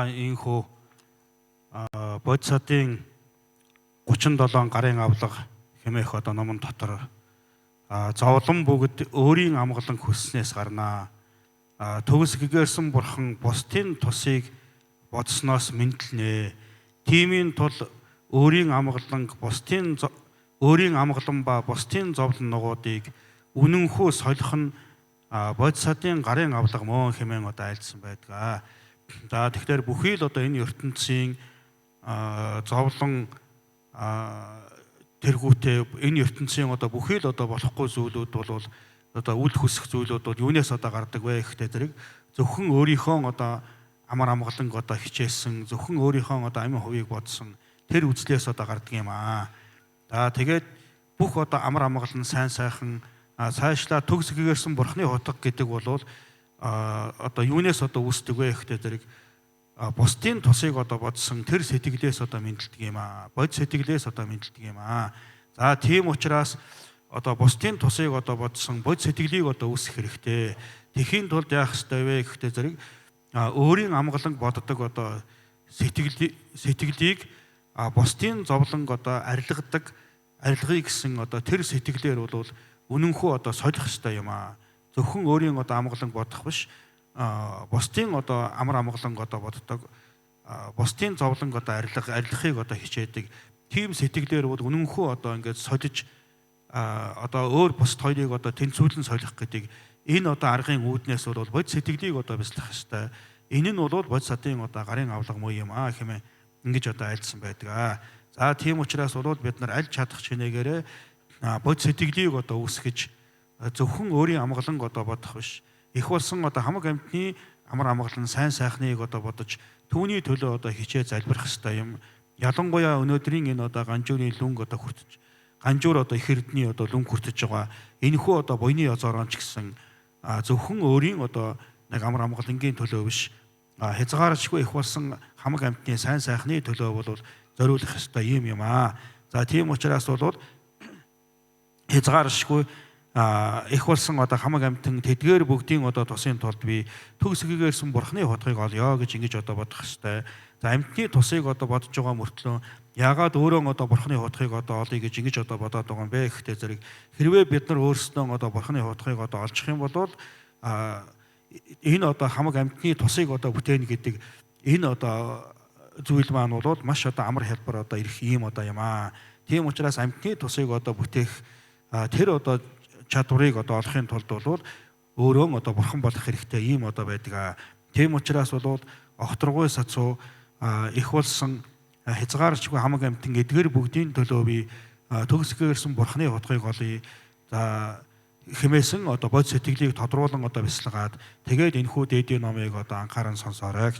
Инхүү бодисатын 37 гарын авлага хэмээх одоо номон дотор зовлон бүгд өөрийн амгалан хүснээс гарнаа. Төгс гэгэрсэн бурхан бусдын тусыг бодсноос мэдлэнэ. Тиймийн тул өөрийн амгалан ба бусдын зовлон нугуудыг үнэнхүү солих нь бодисатын гарын авлага мөн хэмээн одоо айлдсан байдаг. За тэгэхээр бүхий л одоо энэ ертөнцийн зовлон тэргүүтээ энэ ертөнцийн одоо бүхий л одоо болохгүй зүйлүүд бол одоо үл хүсэх зүйлүүд бол юунаас одоо гардаг вэ гэхдээ зэрэг зөвхөн өөрийнхөө одоо амар амгаланг одоо хичээсэн, зөвхөн өөрийнхөө одоо амин хувийг бодсон тэр үзлээс одоо гардаг юм аа. За тэгээд бүх одоо амар амгалан сайн сайхан цаашлаа төгс гэгэрсэн бурхны хутга гэдэг бол одоо юунаас одоо үүсдэг вэ гэхдээ зэрэг бусдын тусыг одоо бодсон тэр сэтгэлээс одоо мэдлдэг юм аа. Бод сэтгэлээс одоо мэдлдэг юм аа. За тийм учраас одоо бусдын тусыг одоо бодсон бод сэтгэлийг одоо үүсгэх хэрэгтэй. Тэхийн тулд яах ёстой вэ гэхдээ зэрэг өөрийн амгаланг боддог одоо сэтгэлийг бусдын зовлонг одоо арилгахыг гэсэн одоо тэр сэтгэлээр бол үнэнхүү одоо солих ёстой юм аа. Зөвхөн өөрийн одоо амгаланг бодох биш, бусдын одоо амар амгаланг одоо боддог, бусдын зовлонг одоо арилгахыг одоо хичээдэг. Тийм сэтгэлээр бол үнэнхүү одоо ингээд солиж одоо өөр бусд хоёрыг одоо тэнцвүүлэн солих гэдэг энэ одоо аргын үүднээс бол бод сэтгэлийг одоо бяцлах ёстой. Энэ нь бол бодисатын одоо гарын авлага муу юм аа хэмээн ингэж одоо айлдсан байдаг. За тийм учраас бол бид нар аль чадах чинээгээрээ бод сэтгэлийг одоо үүсгэж зөвхөн өөрийн амгаланг одоо бодох биш. Их болсон одоо хамаг амьтны амар амгалан сайн сайхныг одоо бодож түүний төлөө одоо хичээ залбирах ёстой юм. Ялангуяа өнөөдрийн энэ одоо ганжуурын лүнг одоо хүртэж, ганжуур одоо их эрдний одоо лүнг хүртэж байгаа энэхүү одоо буйны язороон ч гэсэн зөвхөн өөрийн одоо нэг амар амгалангийн төлөө биш, хязгаарчгүй их болсон хамаг амьтны сайн сайхны төлөө бол зориулах ёстой юм аа. За тийм учраас бол хязгаарчгүй их болсон одоо хамаг амьтан тэдгээр бүгдийн одоо тусын тулд би төгс гэгэрсэн бурхны хутгийг олё гэж ингэж одоо бодох ёстой. За амьтны тусыг одоо бодож байгаа мөртлөө яагаад өөрөө одоо бурхны хутгийг одоо олъё гэж ингэж одоо бодоод байгаа юм бэ гэхдээ зэрэг хэрвээ бид нар өөрсдөө одоо бурхны хутгийг одоо олчих юм бол энэ одоо хамаг амьтны тусыг одоо бүтээн гэдэг энэ одоо зүйл маань бол маш одоо амар хялбар одоо ирэх юм одоо юм аа. Тийм учраас амьтны тусыг одоо бүтээх тэр одоо чадварыг одоо олохын тулд бол өөрөө одоо бурхан болох хэрэгтэй ийм одоо байдаг. Тийм учраас бол огторгой сацуу их болсон хязгаарчгүй хамаг амьтан эдгээр бүгдийн төлөө би төгс гэгэрсэн бурхны хутгийг олъё. За хэмээсэн одоо бод сэтгэлийг тодруулан одоо бяцлагаад тэгээд энэхүү дээдийн номыг одоо анхааран сонсоорой.